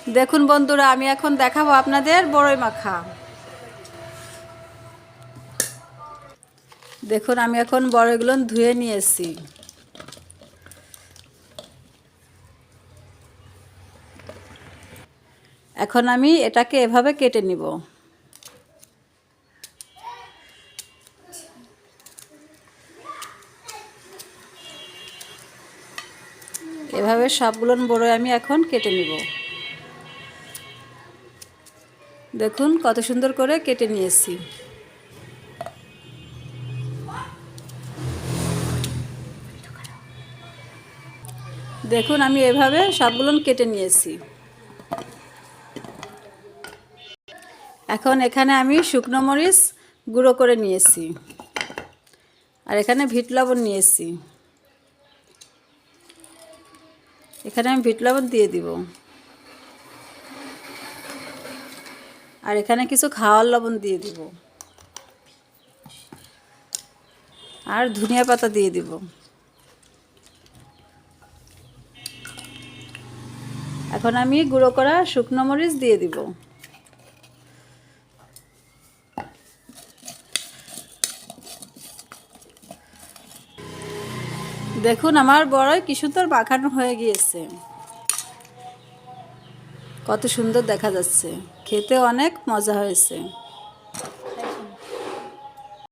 দেখুন বন্ধুরা, আমি এখন দেখাবো আপনাদের বড়ই মাখা। দেখুন আমি এখন বড়ইগুলো ধুয়ে নিয়েছি। এখন আমি এটাকে এভাবে কেটে নিব। এভাবে সবগুলো বড়ই আমি এখন কেটে নিব। দেখুন কত সুন্দর করে কেটে নিয়েছি। দেখুন আমি এভাবে সবগুলো কেটে নিয়েছি। এখন এখানে আমি শুকনো মরিচ গুঁড়ো করে নিয়েছি, আর এখানে বিট লবণ নিয়েছি। এখানে আমি বিট লবণ দিয়ে দিব, আর এখানে কিছু খাওয়ার লবণ দিয়ে দিব, আর ধনিয়া পাতা দিয়ে দিব। এখন আমি গুঁড়ো করা শুকনো মরিচ দিয়ে দিব। দেখুন আমার বড়ই কি সুন্দর মাখানো হয়ে গিয়েছে, কত সুন্দর দেখা যাচ্ছে, খেতে অনেক মজা হয়েছে।